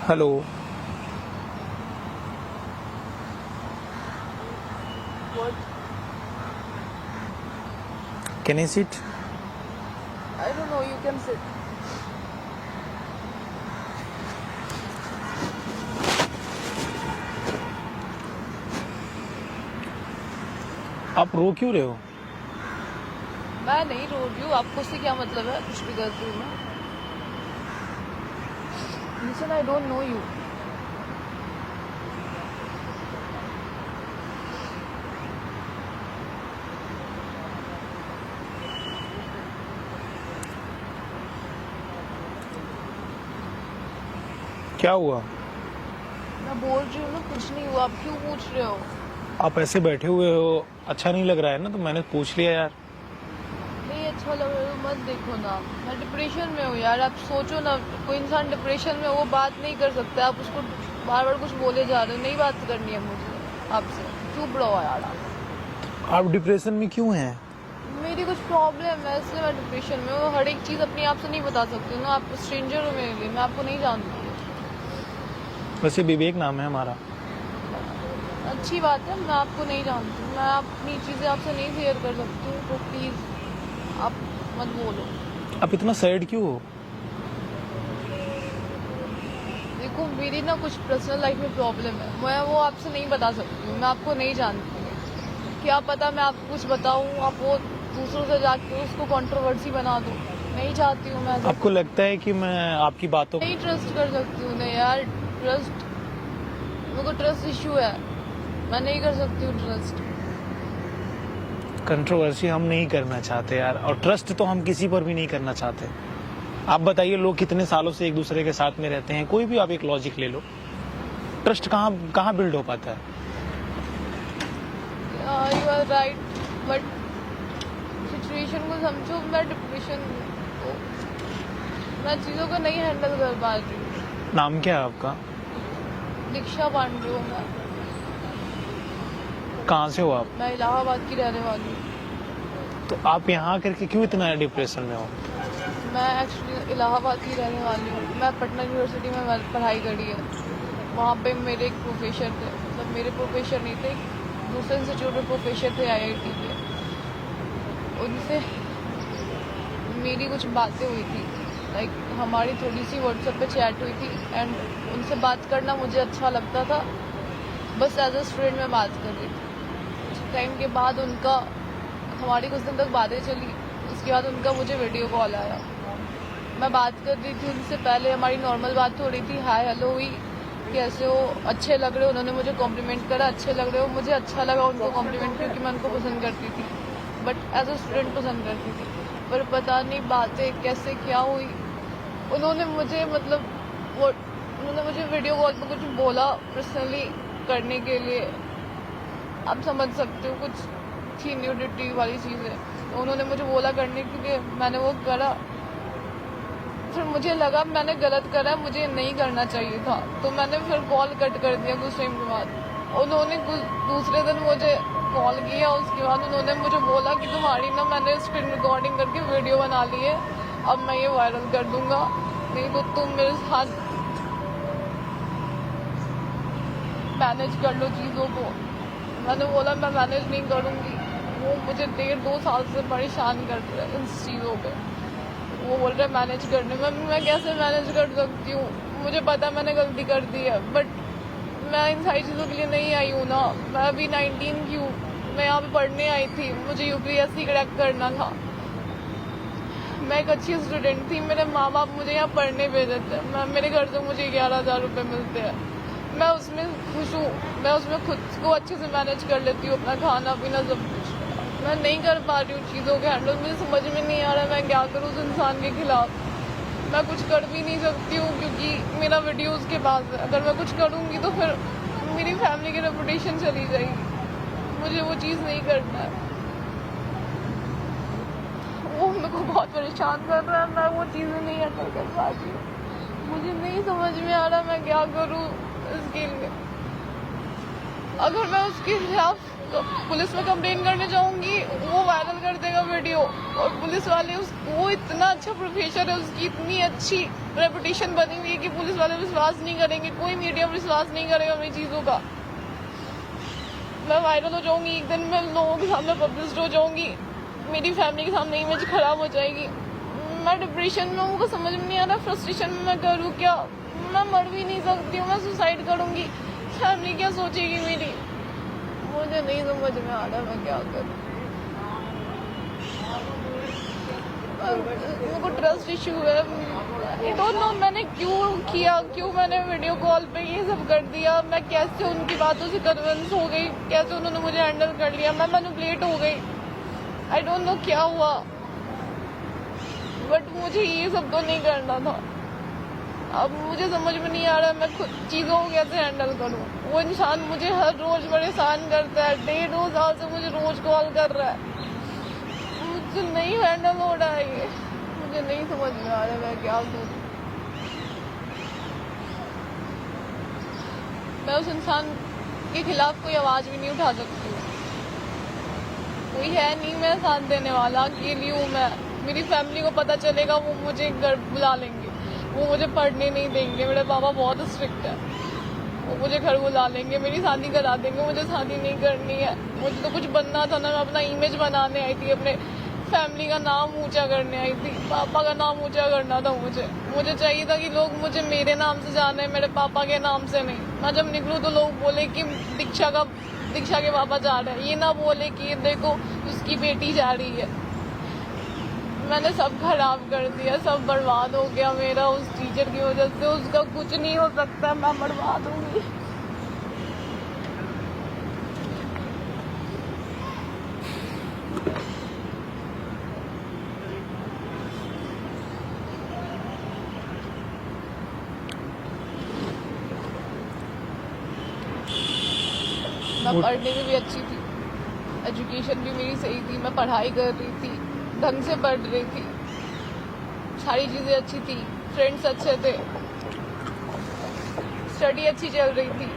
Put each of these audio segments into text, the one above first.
Hello, What? can I sit? I don't know, you can sit. आप रो क्यों रहे हो? मैं नहीं रो रही हूँ, आपको उससे क्या मतलब है? कुछ भी कर रही हूँ मैं। Listen, I don't know you. क्या हुआ? मैं बोल रही हूँ ना, कुछ नहीं हुआ, आप क्यों पूछ रहे हो? आप ऐसे बैठे हुए हो, अच्छा नहीं लग रहा है ना, तो मैंने पूछ लिया यार। नहीं अच्छा लग रहा है तो मत देखो ना, मैं डिप्रेशन में हूँ यार। आप सोचो ना, कोई इंसान डिप्रेशन में वो बात नहीं कर सकता, आप उसको बार बार कुछ बोले जा रहे हो। नहीं बात करनी है मुझे आपसे, चुप रहो यार आप डिप्रेशन में क्यों हैं? मेरी कुछ प्रॉब्लम है इसलिए मैं डिप्रेशन में हूँ। हर एक चीज़ अपनी आप से नहीं बता सकती हूँ ना, आप स्ट्रेंजर हो मेरे लिए, मैं आपको नहीं जानती। वैसे विवेक नाम है हमारा। अच्छी बात है, मैं आपको नहीं जानती, मैं अपनी चीज़ें आपसे नहीं शेयर कर सकती हूँ, तो प्लीज़ आप मत बोलो। आप इतना सैड क्यों हो? देखो मेरी ना कुछ पर्सनल लाइफ में प्रॉब्लम है, मैं वो आपसे नहीं बता सकती हूँ, मैं आपको नहीं जानती। क्या पता मैं आपको कुछ बताऊँ, आप वो दूसरों से जाके उसको कंट्रोवर्सी बना दो। नहीं चाहती हूँ मैं ऐसा आपको कुछ। लगता है कि मैं आपकी बातों नहीं ट्रस्ट कर सकती हूँ ना यार, ट्रस्ट मेरे को ट्रस्ट इशू है, मैं नहीं कर सकती हूँ ट्रस्ट। कंट्रोवर्सी हम नहीं करना चाहते यार, और ट्रस्ट तो हम किसी पर भी नहीं करना चाहते। आप बताइए, लोग कितने सालों से एक दूसरे के साथ में रहते हैं, कोई भी आप एक लॉजिक ले लो, ट्रस्ट कहाँ कहाँ बिल्ड हो पाता है? You are right, but situation को समझो। मैं डिप्रेशन को, मैं चीज़ों को नहीं हैंडल कर पा रही हूँ। नाम क्या है आपका? दीक्षा पांडे हूँ मैं। कहाँ से हो आप? मैं इलाहाबाद की रहने वाली हूँ। तो आप यहाँ करके क्यों इतना डिप्रेशन में हो? मैं एक्चुअली इलाहाबाद की रहने वाली हूँ। मैं पटना यूनिवर्सिटी में पढ़ाई करी है। वहाँ पे मेरे एक प्रोफेसर थे, मतलब मेरे प्रोफेसर नहीं थे, दूसरे इंस्टीट्यूट में प्रोफेसर थे IIT के। उनसे मेरी कुछ बातें हुई थी, लाइक हमारी थोड़ी सी व्हाट्सएप पे चैट हुई थी, एंड उनसे बात करना मुझे अच्छा लगता था, बस एज अ स्टूडेंट में बात कर रही थी। कुछ टाइम के बाद उनका, हमारी कुछ दिन तक बातें चली, उसके बाद उनका मुझे वीडियो कॉल आया। मैं बात कर रही थी उनसे, पहले हमारी नॉर्मल बात हो रही थी, हाय हेलो हुई, कैसे हो, अच्छे लग रहे हो, उन्होंने मुझे कॉम्प्लीमेंट करा, अच्छे लग रहे हो। मुझे अच्छा लगा उनको कॉम्प्लीमेंट, क्योंकि मैं उनको पसंद करती थी, बट एज अ स्टूडेंट पसंद करती थी। पर पता नहीं बातें कैसे क्या हुई, उन्होंने मुझे मतलब वो उन्होंने मुझे वीडियो कॉल पर कुछ बोला पर्सनली करने के लिए, आप समझ सकते हो, कुछ थी न्यूडिटी वाली चीज़ें, तो उन्होंने मुझे बोला करने के लिए, मैंने वो करा। फिर मुझे लगा मैंने गलत करा, मुझे नहीं करना चाहिए था, तो मैंने फिर कॉल कट कर दिया कुछ टाइम के बाद। उन्होंने कुछ दूसरे दिन मुझे कॉल किया, उसके बाद उन्होंने मुझे बोला कि तुम्हारी ना मैंने स्क्रीन रिकॉर्डिंग करके वीडियो बना ली है, अब मैं ये वायरल कर दूंगा, नहीं तो तुम मेरे साथ मैनेज कर लो चीज़ों को। मैंने बोला मैं मैनेज नहीं करूँगी, वो मुझे 1.5-2 साल से परेशान कर रहे हैं इन चीज़ों पे। वो बोल रहे मैनेज करने में, मैं कैसे मैनेज कर सकती हूँ? मुझे पता है मैंने गलती कर दी है, बट मैं इन सारी चीज़ों के लिए नहीं आई हूँ ना। मैं अभी 19 की हूँ, मैं यहाँ पे पढ़ने आई थी, मुझे UPSC क्रैक करना था। मैं एक अच्छी स्टूडेंट थी, मेरे माँ बाप मुझे यहाँ पढ़ने भेजे थे, मेरे घर से मुझे 11,000 रुपये मिलते हैं, मैं उसमें खुश हूँ, मैं उसमें खुद को अच्छे से मैनेज कर लेती हूँ, अपना खाना पीना सब कुछ। मैं नहीं कर पा रही हूँ चीज़ों के हैंडल, मुझे समझ में नहीं आ रहा मैं क्या करूँ उस इंसान के खिलाफ। मैं कुछ कर भी नहीं सकती हूँ क्योंकि मेरा वीडियो उसके पास है, अगर मैं कुछ करूँगी तो फिर मेरी फैमिली की रेपुटेशन चली जाएगी, मुझे वो चीज़ नहीं करना है। वो मेरे को बहुत परेशान कर रहा है, मैं वो चीज़ें नहीं हैंडल कर पा रही हूँ, मुझे नहीं समझ में आ रहा मैं क्या करूँ इसके लिए। अगर मैं उसके खिलाफ पुलिस में कंप्लेन करने जाऊंगी, वो वायरल कर देगा वीडियो। और पुलिस वाले वो इतना अच्छा प्रोफेसर है, उसकी इतनी अच्छी रेपुटेशन बनी हुई है कि पुलिस वाले विश्वास नहीं करेंगे, कोई मीडिया विश्वास नहीं करेगा मेरी चीजों का। मैं वायरल हो जाऊंगी, एक दिन मैं लोगों के सामने पब्लिश हो जाऊंगी, मेरी फैमिली के सामने इमेज खराब हो जाएगी। मैं डिप्रेशन में हूँ, समझ में नहीं आ रहा फ्रस्ट्रेशन में मैं करूँ क्या। मैं मर भी नहीं सकती हूँ, मैं सुसाइड करूंगी, फैमिली क्या सोचेगी मेरी, मुझे नहीं समझ में आ रहा मैं क्या करूँ। मुझको ट्रस्ट इशू है, आई डोंट नो मैंने क्यों किया, क्यों मैंने वीडियो कॉल पे ये सब कर दिया। मैं कैसे उनकी बातों से कन्विंस हो गई, कैसे उन्होंने मुझे हैंडल कर लिया, मैं मैनिपुलेट हो गई। आई डोंट नो क्या हुआ, बट मुझे ये सब तो नहीं करना था। अब मुझे समझ में नहीं आ रहा मैं खुद चीज़ों को कैसे हैंडल करूं। वो इंसान मुझे हर रोज परेशान करता है, 1.5-2 साल से मुझे रोज कॉल कर रहा है, मुझसे नहीं हैंडल हो रहा है ये, मुझे नहीं समझ में आ रहा मैं क्या करूं। मैं उस इंसान के खिलाफ कोई आवाज भी नहीं उठा सकती हूँ, कोई है नहीं मेरा साथ देने वाला, अकेली हूँ मैं। मेरी फैमिली को पता चलेगा वो मुझे घर बुला लेंगे, वो मुझे पढ़ने नहीं देंगे, मेरे पापा बहुत स्ट्रिक्ट है, वो मुझे घर बुला लेंगे, मेरी शादी करा देंगे। मुझे शादी नहीं करनी है, मुझे तो कुछ बनना था ना, मैं अपना इमेज बनाने आई थी, अपने फैमिली का नाम ऊंचा करने आई थी, पापा का नाम ऊंचा करना था मुझे चाहिए था कि लोग मुझे मेरे नाम से जाने, मेरे पापा के नाम से नहीं। मैं जब निकलूँ तो लोग बोले कि दीक्षा के पापा जा रहे हैं, ये ना बोले कि ये देखो उसकी बेटी जा रही है। मैंने सब खराब कर दिया, सब बर्बाद हो गया मेरा उस टीचर की वजह से। उसका कुछ नहीं हो सकता, मैं बर्बाद होंगी। मैं पढ़ने में भी अच्छी थी, एजुकेशन भी मेरी सही थी, मैं पढ़ाई कर रही थी, ढंग से पढ़ रही थी, सारी चीजें अच्छी थी, फ्रेंड्स अच्छे थे, स्टडी अच्छी चल रही थी।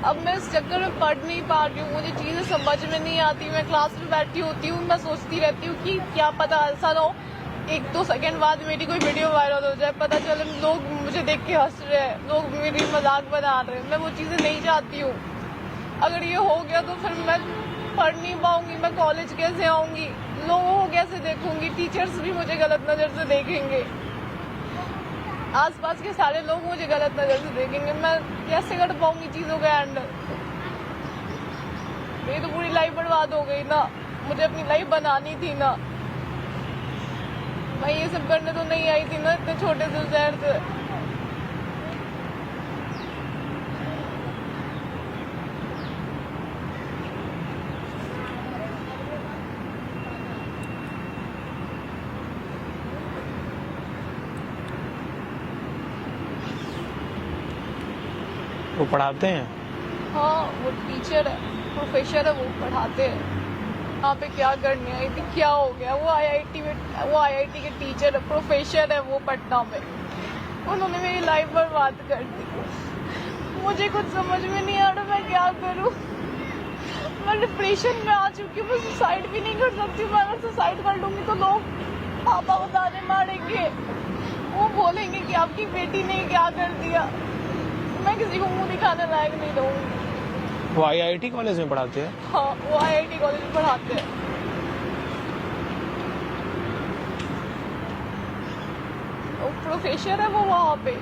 अब मैं इस चक्कर में पढ़ नहीं पा रही हूँ, मुझे चीजें समझ में नहीं आती। मैं क्लास में बैठी होती हूँ, मैं सोचती रहती हूँ कि क्या पता ऐसा ना हो 1-2 सेकंड बाद मेरी कोई वीडियो वायरल हो जाए, पता चले लोग मुझे देख के हंस रहे हैं, लोग मेरी मजाक बना रहे हैं। मैं वो चीजें नहीं चाहती हूँ। अगर ये हो गया तो फिर मैं पढ़ नहीं पाऊंगी, मैं कॉलेज कैसे आऊंगी, लोगों को कैसे देखूंगी, टीचर्स भी मुझे गलत नजर से देखेंगे, आसपास के सारे लोग मुझे गलत नजर से देखेंगे। मैं कैसे कर पाऊंगी चीजों का हैंडल। मेरी तो पूरी लाइफ बर्बाद हो गई ना, मुझे अपनी लाइफ बनानी थी ना, मैं ये सब करने तो नहीं आई थी ना इतने छोटे से शहर से। वो पढ़ाते हैं? हाँ, वो टीचर है, प्रोफेसर है, वो पढ़ाते हैं। यहाँ पे क्या करने आई थी, क्या हो गया? वो आईआईटी के टीचर है, प्रोफेसर है वो पटना में। उन्होंने मेरी लाइफ बर्बाद कर दी। मुझे कुछ समझ में नहीं आ रहा मैं क्या करूँ। मैं डिप्रेशन में आ चुकी हूँ, मैं सुसाइड भी नहीं कर सकती। मैं अगर सुसाइड कर लूंगी तो लोग पापा को ताने मारेंगे, वो बोलेंगे कि आपकी बेटी ने क्या कर दिया। मैं किसी को मुंह दिखाने लायक नहीं रहूंगी। वो आईआईटी कॉलेज में पढ़ाते हैं? हाँ, वो आईआईटी कॉलेज में पढ़ाते हैं। वो प्रोफेसर है वो वहाँ पे।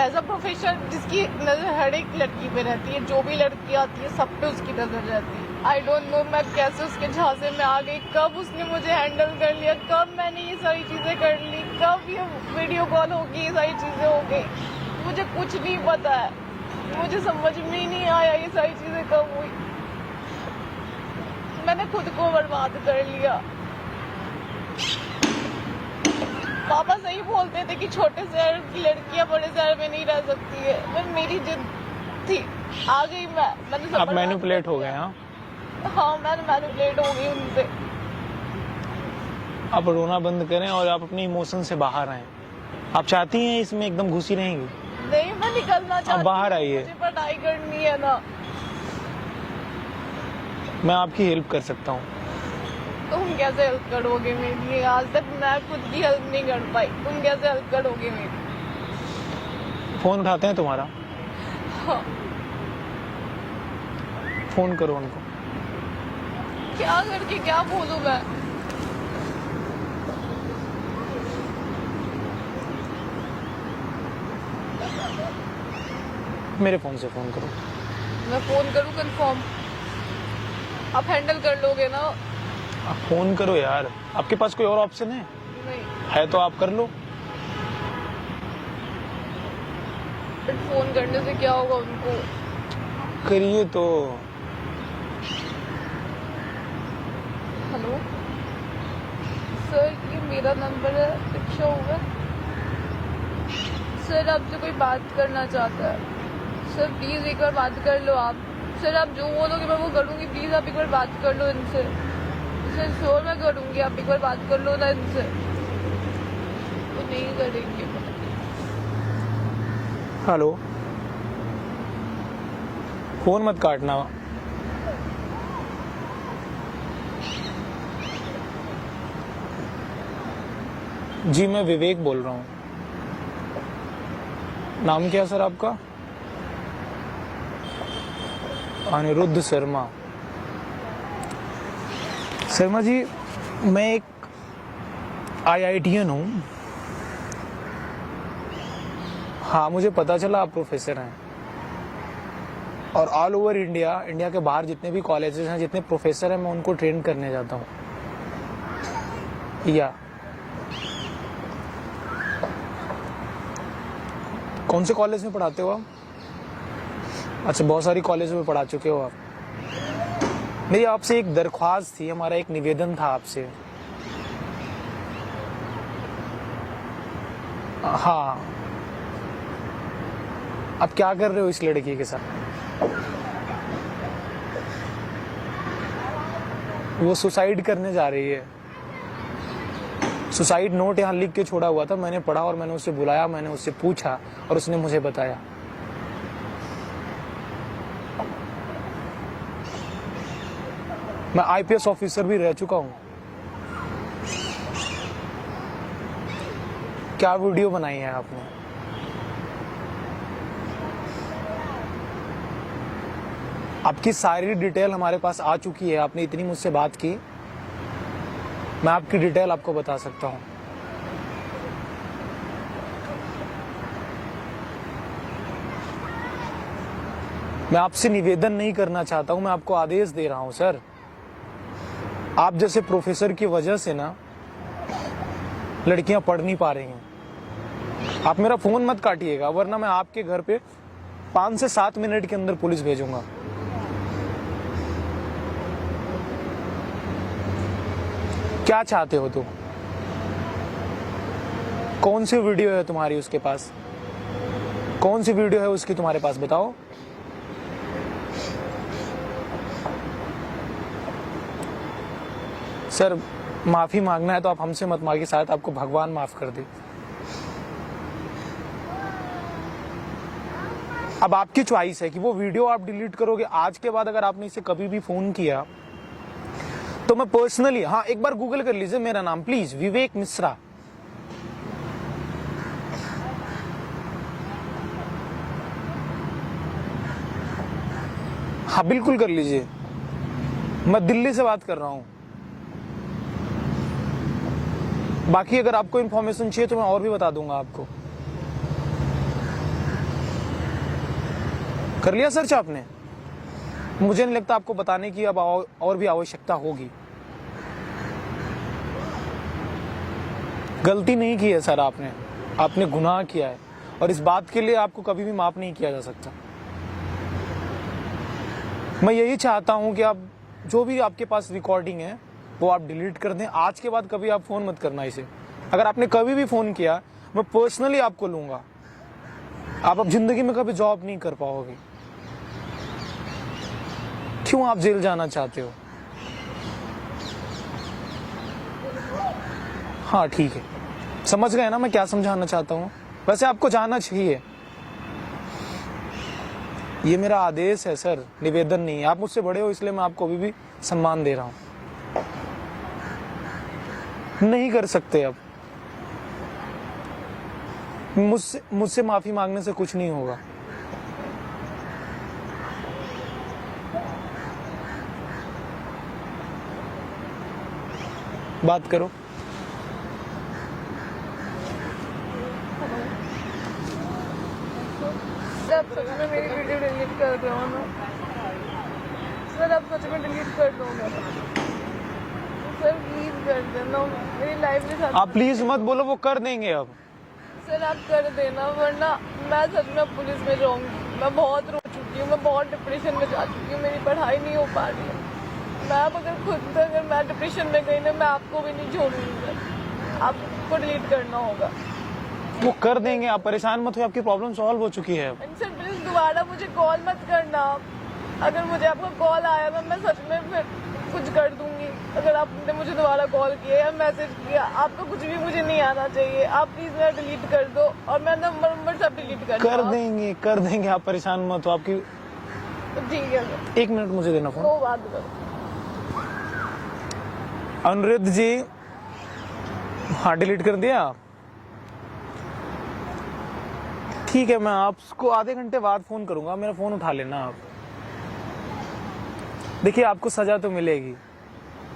एज अ प्रोफेसर जिसकी नजर हर एक लड़की पे रहती है, जो भी लड़की आती है सब पे उसकी नजर रहती है। आई डोंट नो मैं कैसे उसके झांसे में आ गई, कब उसने मुझे हैंडल कर लिया, कब मैंने ये सारी चीजें कर ली, कब ये वीडियो कॉल होगी, ये सारी चीजें हो गई, मुझे कुछ नहीं पता है। मुझे समझ में ही नहीं आया ये सारी चीजें कब हुई। मैंने खुद को बर्बाद कर लिया। पापा सही बोलते थे कि छोटे शहर की लड़कियां बड़े शहर में नहीं रह सकती है। मैं मेरी जिद थी, आ गई मैंने सब। आप मैनिपुलेट हो गए? हाँ, मैं मैनिपुलेट हो गई उनसे। आप रोना बंद करें और आप अपने इमोशन से बाहर आएं। आप चाहती हैं इसमें एकदम घुसी रहेंगी? नहीं, मैं निकलना चाहती हूँ। बाहर आइए। मुझे पढ़ाई करनी है ना। मैं आपकी हेल्प कर सकता हूँ। तुम कैसे हेल्प करोगे मेरी? आज तक मैं खुद की हेल्प नहीं कर पाई, तुम कैसे हेल्प करोगे मेरी? फोन उठाते हैं तुम्हारा? हाँ। फोन करो उनको। क्या करके क्या बोलूं मैं? मेरे फोन से फोन करो। मैं फोन करूं कंफर्म? आप हैंडल कर लोगे ना? आप फोन करो यार, आपके पास कोई और ऑप्शन है? नहीं। है तो आप कर लो। फोन करने से क्या होगा उनको? करिए तो। हेलो सर, ये मेरा नंबर है, रिक्शा होगा। सर आपसे कोई बात करना चाहता है। सर प्लीज एक बार बात कर लो आप। सर आप जो बोलोगे मैं वो करूँगी, प्लीज आप एक बार बात कर लो इनसे। सर श्योर मैं करूँगी, आप एक बार बात कर लो ना इनसे। वो नहीं करेंगे। हेलो, फोन मत काटना। जी मैं विवेक बोल रहा हूँ। नाम क्या सर आपका? अनिरुद्ध शर्मा। शर्मा जी, मैं एक IITian हूँ। हाँ, मुझे पता चला आप प्रोफेसर हैं और ऑल ओवर इंडिया के बाहर जितने भी कॉलेजेस हैं, जितने प्रोफेसर हैं, मैं उनको ट्रेन करने जाता हूँ। या कौन से कॉलेज में पढ़ाते हो आप? अच्छा, बहुत सारी कॉलेजों में पढ़ा चुके हो आप। मेरी आपसे एक दरख्वास्त थी, हमारा एक निवेदन था आपसे। हाँ, आप क्या कर रहे हो इस लड़की के साथ? वो सुसाइड करने जा रही है। सुसाइड नोट यहाँ लिख के छोड़ा हुआ था, मैंने पढ़ा और मैंने उससे बुलाया, मैंने उससे पूछा और उसने मुझे बताया। मैं IPS ऑफिसर भी रह चुका हूँ। क्या वीडियो बनाई है आपने? आपकी सारी डिटेल हमारे पास आ चुकी है, आपने इतनी मुझसे बात की, मैं आपकी डिटेल आपको बता सकता हूँ। मैं आपसे निवेदन नहीं करना चाहता हूं, मैं आपको आदेश दे रहा हूं सर। आप जैसे प्रोफेसर की वजह से ना लड़कियां पढ़ नहीं पा रही हैं। आप मेरा फोन मत काटिएगा, वरना मैं आपके घर पे 5 से 7 मिनट के अंदर पुलिस भेजूंगा। क्या चाहते हो तुम? कौन सी वीडियो है तुम्हारी उसके पास? कौन सी वीडियो है उसकी तुम्हारे पास, बताओ। सर, माफी मांगना है तो आप हमसे मत मांगिए, शायद आपको भगवान माफ कर दे। अब आपकी चॉइस है कि वो वीडियो आप डिलीट करोगे। आज के बाद अगर आपने इसे कभी भी फोन किया तो मैं पर्सनली, हाँ एक बार गूगल कर लीजिए मेरा नाम प्लीज, विवेक मिश्रा। हाँ बिल्कुल कर लीजिए, मैं दिल्ली से बात कर रहा हूं। बाकी अगर आपको इन्फॉर्मेशन चाहिए तो मैं और भी बता दूंगा आपको। कर लिया सर्च आपने? मुझे नहीं लगता आपको बताने की अब और भी आवश्यकता होगी। गलती नहीं की है सर आपने गुनाह किया है और इस बात के लिए आपको कभी भी माफ नहीं किया जा सकता। मैं यही चाहता हूं कि आप जो भी आपके पास रिकॉर्डिंग है वो आप डिलीट कर दें। आज के बाद कभी आप फोन मत करना इसे। अगर आपने कभी भी फोन किया मैं पर्सनली आपको लूंगा। आप अब जिंदगी में कभी जॉब नहीं कर पाओगे। क्यों आप जेल जाना चाहते हो? हाँ ठीक है, समझ गए ना मैं क्या समझाना चाहता हूँ। वैसे आपको जाना चाहिए, ये मेरा आदेश है सर, निवेदन नहीं है। आप मुझसे बड़े हो इसलिए मैं आपको अभी भी सम्मान दे रहा हूँ। नहीं कर सकते अब। मुझसे माफी मांगने से कुछ नहीं होगा। बात करो। सर आप सच में मेरी वीडियो डिलीट कर रहे हो ना? सर आप सच में डिलीट कर दोगे? सर प्लीज कर देना, मेरी लाइफ के साथ। आप प्लीज मत बोलो, वो कर देंगे अब। सर आप कर देना, वरना मैं सच में पुलिस में जाऊंगी। मैं बहुत रो चुकी हूँ, मैं बहुत डिप्रेशन में जा चुकी हूँ, मेरी पढ़ाई नहीं हो पा रही है। मैं अब अगर मैं डिप्रेशन में गई ना, मैं आपको भी नहीं छोड़ूंगी सर। आपको डिलीट करना होगा। वो कर देंगे, आप परेशान मत हो, आपकी प्रॉब्लम सॉल्व हो चुकी है। सर प्लीज दोबारा मुझे कॉल मत करना। अगर मुझे आपका कॉल आया तो मैं सच में फिर कुछ कर दूंगी। अगर आपने मुझे दोबारा कॉल किया या मैसेज किया, आपका कुछ भी मुझे नहीं आना चाहिए। आप प्लीज मेरा डिलीट कर दो और मैं नंबर सब डिलीट कर देंगे, आप परेशान मत हो। आपकी ठीक है सर। 1 मिनट मुझे देना फोन। वो बात करो। अनिरुद्ध जी, हाँ डिलीट कर दिया? ठीक है, मैं आपको आधे घंटे बाद फोन करूंगा, मेरा फोन उठा लेना आप। देखिए आपको सजा तो मिलेगी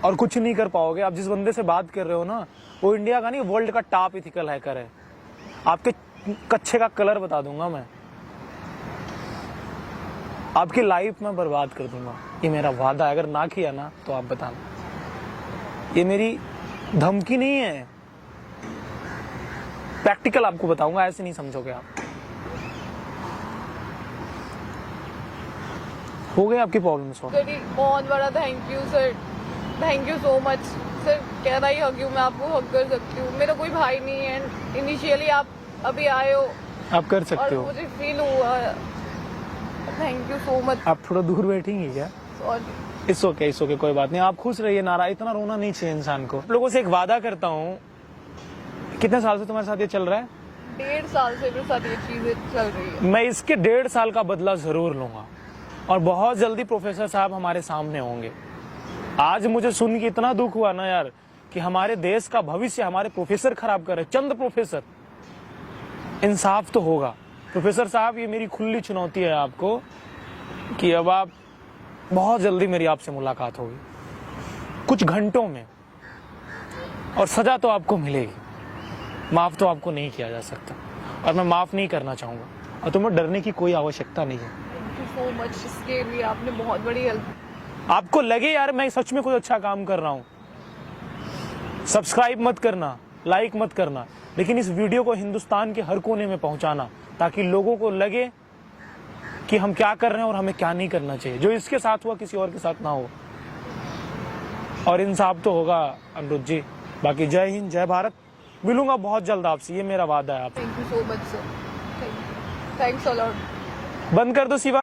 और कुछ नहीं कर पाओगे। आप जिस बंदे से बात कर रहे हो ना, वो इंडिया का नहीं वर्ल्ड का टॉप एथिकल हैकर है। आपके कच्छे का कलर बता दूंगा मैं, आपकी लाइफ में बर्बाद कर दूंगा। ये मेरा वादा है, अगर ना किया ना तो आप बताना। ये मेरी धमकी नहीं है, प्रैक्टिकल आपको बताऊंगा, ऐसे नहीं समझोगे आप। हो गई आपकी प्रॉब्लम सॉल्व? बहुत बड़ा thank you sir, thank you so much sir. कह रहा ही हक यू, मैं आपको हक कर सकती हूँ। मेरा कोई भाई नहीं है। इनिशियली आप अभी आए हो, आप कर सकते और हो। मुझे फील हुआ। Thank you so much. आप थोड़ा दूर बैठेंगे क्या? सॉरी। इट्स ओके, कोई बात नहीं। आप खुश रहिए, नाराज, इतना रोना नहीं चाहिए इंसान को। लोगों से एक वादा करता हूँ। कितने साल से तुम्हारे साथ ये चल रहा है? 1.5 साल से मेरे साथ ये चीजें चल रही है। मैं इसके 1.5 साल का बदला जरूर लूंगा और बहुत जल्दी प्रोफेसर साहब हमारे सामने होंगे। आज मुझे सुन के इतना दुख हुआ ना यार, कि हमारे देश का भविष्य हमारे प्रोफेसर खराब कर रहे, चंद प्रोफेसर। इंसाफ तो होगा। प्रोफेसर साहब, ये मेरी खुली चुनौती है आपको कि अब आप बहुत जल्दी मेरी आपसे मुलाकात होगी, कुछ घंटों में, और सजा तो आपको मिलेगी। माफ तो आपको नहीं किया जा सकता और मैं माफ नहीं करना चाहूंगा, और तुम्हें डरने की कोई आवश्यकता नहीं है। थैंक यू सो मच, इसके लिए आपने बहुत बड़ी हेल्प। आपको लगे यार मैं सच में कुछ अच्छा काम कर रहा हूं, सब्सक्राइब मत करना, लाइक मत करना, लेकिन इस वीडियो को हिंदुस्तान के हर कोने में पहुंचाना, ताकि लोगों को लगे कि हम क्या कर रहे हैं और हमें क्या नहीं करना चाहिए। जो इसके साथ हुआ किसी और के साथ ना हो, और इंसाफ तो होगा अनिरुद्ध जी। बाकी जय हिंद, जय भारत। मिलूंगा बहुत जल्द आपसे, ये मेरा वादा है। आप thank you so much sir, thanks a lot. बंद कर दो शिवा।